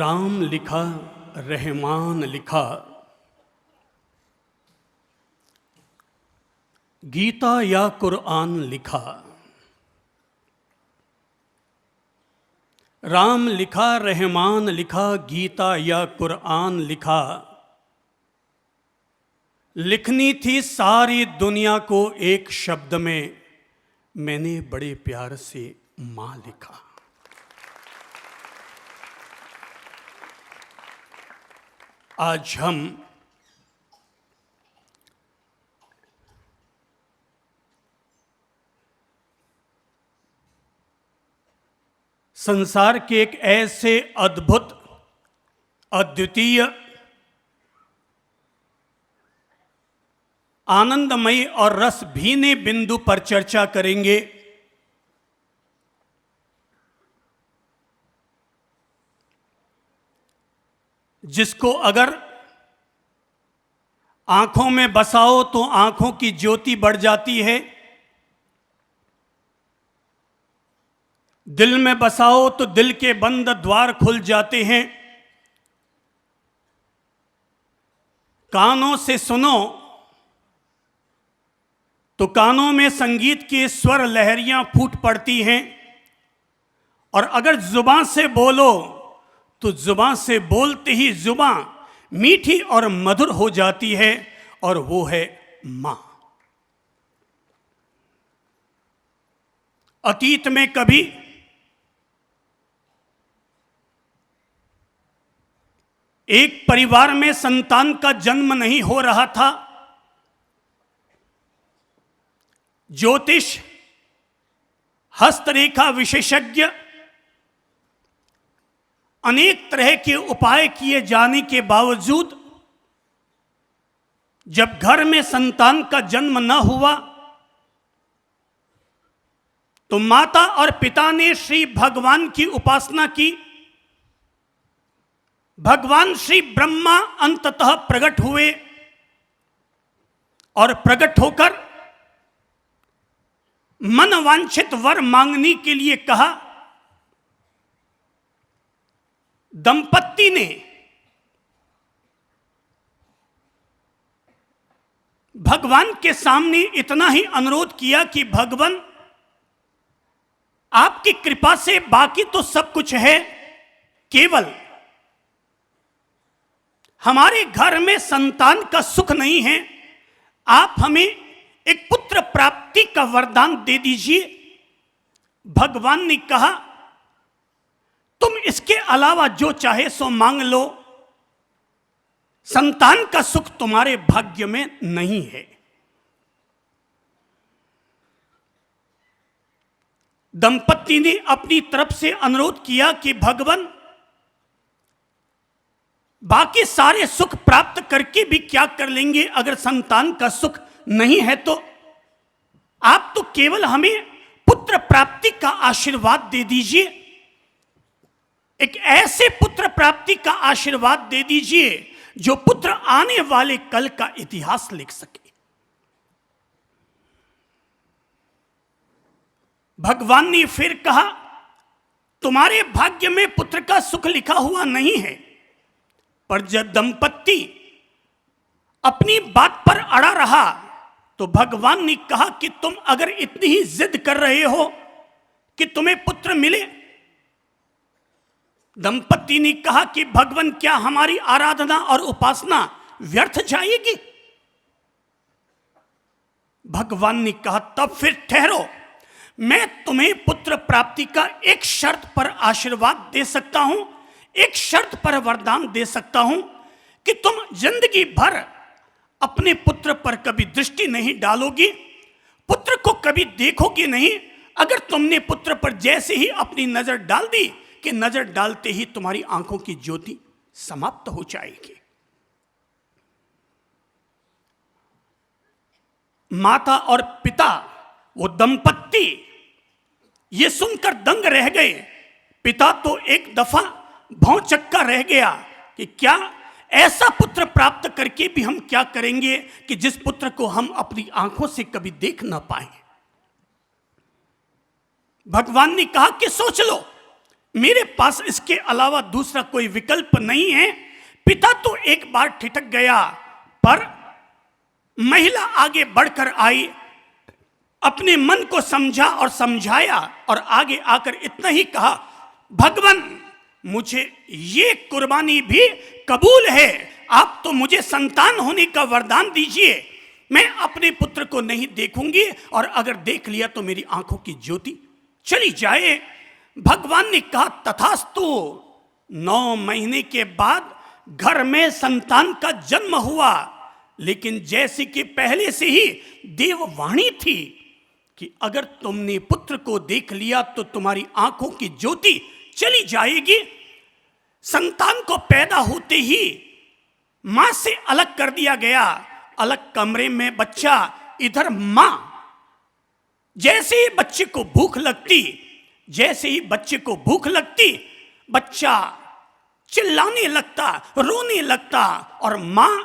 राम लिखा, रहमान लिखा, गीता या कुरान लिखा। राम लिखा, रहमान लिखा, गीता या कुरान लिखा। लिखनी थी सारी दुनिया को एक शब्द में, मैंने बड़े प्यार से मां लिखा। आज हम संसार के एक ऐसे अद्भुत, अद्वितीय, आनंदमयी और रस भीने बिंदु पर चर्चा करेंगे। जिसको अगर आंखों में बसाओ तो आंखों की ज्योति बढ़ जाती है, दिल में बसाओ तो दिल के बंद द्वार खुल जाते हैं। कानों से सुनो तो कानों में संगीत की स्वर लहरियां फूट पड़ती हैं, और अगर जुबान से बोलो तो जुबान से बोलते ही जुबान मीठी और मधुर हो जाती है, और वो है मां। अतीत में कभी एक परिवार में संतान का जन्म नहीं हो रहा था। ज्योतिष, हस्तरेखा विशेषज्ञ, अनेक तरह के उपाय किए जाने के बावजूद जब घर में संतान का जन्म न हुआ तो माता और पिता ने श्री भगवान की उपासना की। भगवान श्री ब्रह्मा अंततः प्रकट हुए और प्रकट होकर मनवांछित वर मांगने के लिए कहा। दंपत्ति ने भगवान के सामने इतना ही अनुरोध किया कि भगवान, आपकी कृपा से बाकी तो सब कुछ है, केवल हमारे घर में संतान का सुख नहीं है। आप हमें एक पुत्र प्राप्ति का वरदान दे दीजिए। भगवान ने कहा, तुम इसके अलावा जो चाहे सो मांग लो, संतान का सुख तुम्हारे भाग्य में नहीं है। दंपत्ति ने अपनी तरफ से अनुरोध किया कि भगवान, बाकी सारे सुख प्राप्त करके भी क्या कर लेंगे, अगर संतान का सुख नहीं है तो आप तो केवल हमें पुत्र प्राप्ति का आशीर्वाद दे दीजिए। एक ऐसे पुत्र प्राप्ति का आशीर्वाद दे दीजिए जो पुत्र आने वाले कल का इतिहास लिख सके। भगवान ने फिर कहा, तुम्हारे भाग्य में पुत्र का सुख लिखा हुआ नहीं है। पर जब दंपत्ति अपनी बात पर अड़ा रहा तो भगवान ने कहा कि तुम अगर इतनी ही जिद कर रहे हो कि तुम्हें पुत्र मिले। दंपत्ति ने कहा कि भगवान, क्या हमारी आराधना और उपासना व्यर्थ जाएगी? भगवान ने कहा, तब फिर ठहरो, मैं तुम्हें पुत्र प्राप्ति का एक शर्त पर आशीर्वाद दे सकता हूं, एक शर्त पर वरदान दे सकता हूं कि तुम जिंदगी भर अपने पुत्र पर कभी दृष्टि नहीं डालोगी, पुत्र को कभी देखोगी नहीं। अगर तुमने पुत्र पर जैसे ही अपनी नजर डाल दी कि नजर डालते ही तुम्हारी आंखों की ज्योति समाप्त हो जाएगी। माता और पिता, वो दंपत्ति, ये सुनकर दंग रह गए। पिता तो एक दफा भौचक्का रह गया कि क्या ऐसा पुत्र प्राप्त करके भी हम क्या करेंगे कि जिस पुत्र को हम अपनी आंखों से कभी देख ना पाए। भगवान ने कहा कि सोच लो, मेरे पास इसके अलावा दूसरा कोई विकल्प नहीं है। पिता तो एक बार ठिठक गया, पर महिला आगे बढ़कर आई, अपने मन को समझा और समझाया और आगे आकर इतना ही कहा, भगवान मुझे ये कुर्बानी भी कबूल है, आप तो मुझे संतान होने का वरदान दीजिए। मैं अपने पुत्र को नहीं देखूंगी और अगर देख लिया तो मेरी आंखों की ज्योति चली जाए। भगवान ने कहा, तथास्तु। 9 महीने के बाद घर में संतान का जन्म हुआ, लेकिन जैसे कि पहले से ही देववाणी थी कि अगर तुमने पुत्र को देख लिया तो तुम्हारी आंखों की ज्योति चली जाएगी। संतान को पैदा होते ही मां से अलग कर दिया गया, अलग कमरे में बच्चा, इधर मां। जैसे ही बच्चे को भूख लगती, जैसे ही बच्चे को भूख लगती, बच्चा चिल्लाने लगता, रोने लगता और मां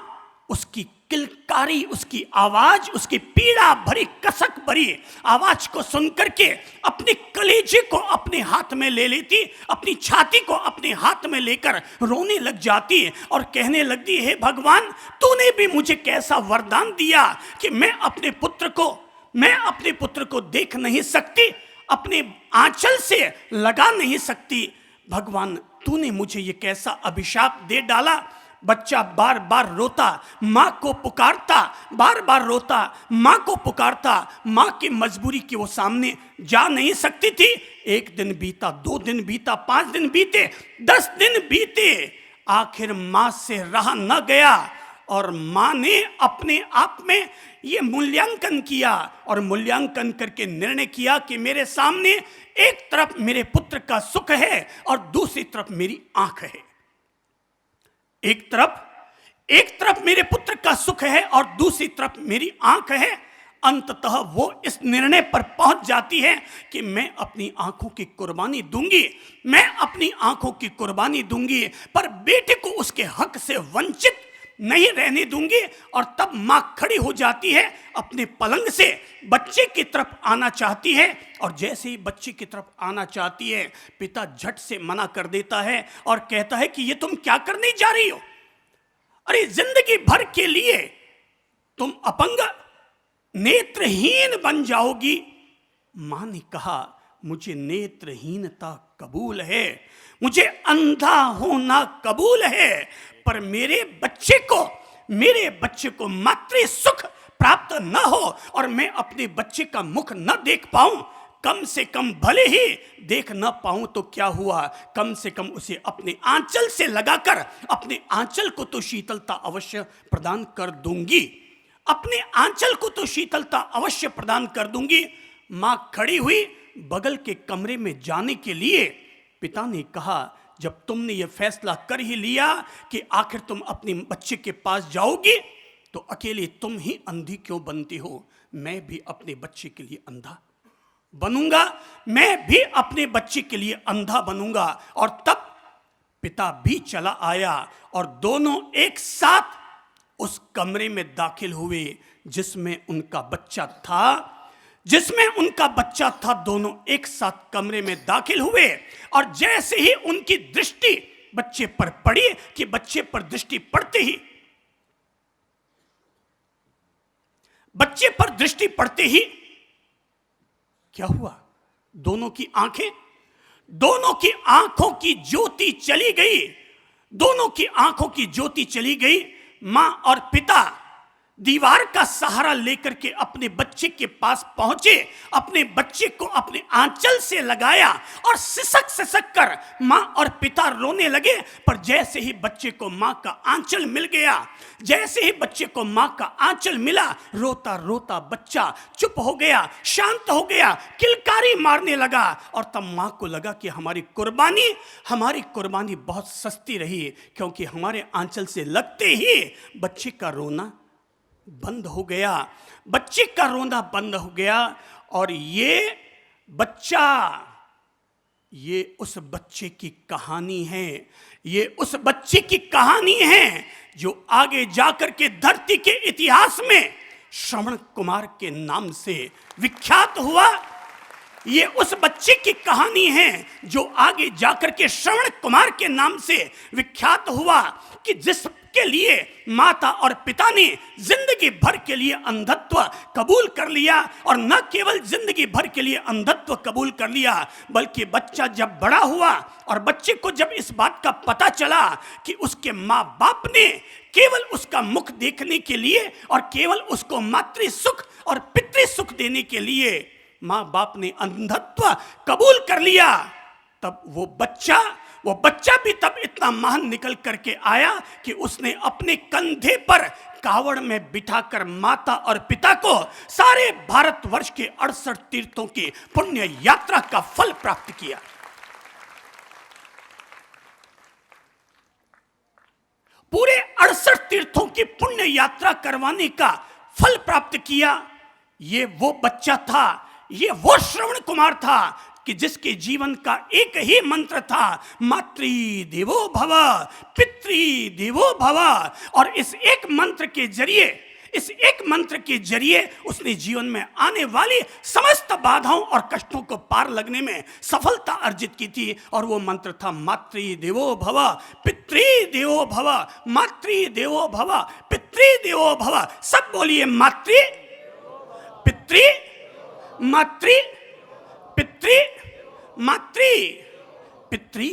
उसकी किलकारी, उसकी आवाज, उसकी पीड़ा भरी, कसक भरी आवाज को सुनकर के अपने कलेजे को अपने हाथ में ले लेती, अपनी छाती को अपने हाथ में लेकर रोने लग जाती और कहने लगती, हे भगवान, तूने भी मुझे कैसा वरदान दिया कि मैं अपने पुत्र को देख नहीं सकती, अपने आंचल से लगा नहीं सकती। भगवान, तूने मुझे ये कैसा अभिशाप दे डाला। बच्चा बार बार रोता, माँ को पुकारता, बार बार रोता, माँ को पुकारता। माँ की मजबूरी की वो सामने जा नहीं सकती थी। 1 दिन बीता, 2 दिन बीता, 5 दिन बीते, 10 दिन बीते, आखिर माँ से रहा न गया और माँ ने अपने आप में ये मूल्यांकन किया और मूल्यांकन करके निर्णय किया कि मेरे सामने एक तरफ मेरे पुत्र का सुख है और दूसरी तरफ मेरी आंख है। एक तरफ मेरे पुत्र का सुख है और दूसरी तरफ मेरी आंख है। अंततः वो इस निर्णय पर पहुंच जाती है कि मैं अपनी आंखों की कुर्बानी दूंगी, मैं अपनी आंखों की कुर्बानी दूंगी, पर बेटे को उसके हक से वंचित नहीं रहने दूंगी। और तब मां खड़ी हो जाती है, अपने पलंग से बच्चे की तरफ आना चाहती है और जैसे ही बच्चे की तरफ आना चाहती है, पिता झट से मना कर देता है और कहता है कि ये तुम क्या करने जा रही हो? अरे जिंदगी भर के लिए तुम अपंग, नेत्रहीन बन जाओगी। मां ने कहा, मुझे नेत्रहीनता कबूल है, मुझे अंधा होना कबूल है, पर मेरे बच्चे को मातृ सुख प्राप्त न हो और मैं अपने बच्चे का मुख न देख पाऊं। कम से कम भले ही देख न पाऊं तो क्या हुआ, कम से कम उसे अपने आंचल से लगाकर अपने आंचल को तो शीतलता अवश्य प्रदान कर दूंगी, अपने आंचल को तो शीतलता अवश्य प्रदान कर दूंगी। मां खड़ी हुई बगल के कमरे में जाने के लिए। पिता ने कहा, जब तुमने ये फैसला कर ही लिया कि आखिर तुम अपने बच्चे के पास जाओगी, तो अकेले तुम ही अंधी क्यों बनती हो? मैं भी अपने बच्चे के लिए अंधा बनूंगा, मैं भी अपने बच्चे के लिए अंधा बनूंगा। और तब पिता भी चला आया और दोनों एक साथ उस कमरे में दाखिल हुए जिसमें उनका बच्चा था। दोनों एक साथ कमरे में दाखिल हुए और जैसे ही उनकी दृष्टि बच्चे पर पड़ी कि बच्चे पर दृष्टि पड़ते ही क्या हुआ? दोनों की आंखों की ज्योति चली गई। मां और पिता दीवार का सहारा लेकर के अपने बच्चे के पास पहुंचे, अपने बच्चे को अपने आंचल से लगाया और सिसक कर मां और पिता रोने लगे। पर जैसे ही बच्चे को मां का आंचल मिल गया, रोता रोता बच्चा चुप हो गया, शांत हो गया, किलकारी मारने लगा। और तब मां को लगा कि हमारी कुर्बानी बहुत सस्ती रही, क्योंकि हमारे आंचल से लगते ही बच्चे का रोना बंद हो गया। और ये उस बच्चे की कहानी है, जो आगे जाकर के धरती के इतिहास में श्रवण कुमार के नाम से विख्यात हुआ। ये उस बच्चे की कहानी है जो आगे जाकर के श्रवण कुमार के नाम से विख्यात हुआ, कि जिसके लिए माता और पिता ने जिंदगी भर के लिए अंधत्व कबूल कर लिया, और न केवल जिंदगी भर के लिए अंधत्व कबूल कर लिया, बल्कि बच्चा जब बड़ा हुआ और बच्चे को जब इस बात का पता चला कि उसके माँ बाप ने केवल उसका मुख देखने के लिए और केवल उसको मातृ सुख और पितृ सुख देने के लिए माँ बाप ने अंधत्व कबूल कर लिया, तब वो बच्चा भी तब इतना महान निकल करके आया कि उसने अपने कंधे पर कावड़ में बिठाकर माता और पिता को सारे भारतवर्ष के 68 तीर्थों की पुण्य यात्रा का फल प्राप्त किया। पूरे 68 तीर्थों की पुण्य यात्रा करवाने का फल प्राप्त किया। ये वो बच्चा था, ये वो श्रवण कुमार था कि जिसके जीवन का एक ही मंत्र था, मातृ देवो भव, पितृ देवो भव। और इस एक मंत्र के जरिए उसने जीवन में आने वाली समस्त बाधाओं और कष्टों को पार लगने में सफलता अर्जित की थी, और वो मंत्र था मातृ देवो भव, पितृ देवो भव, मातृ देवो भव, पितृ देवो भव। सब बोलिए, मातृ, पितृ, मातृ, पितृ, मातृ, पितृ,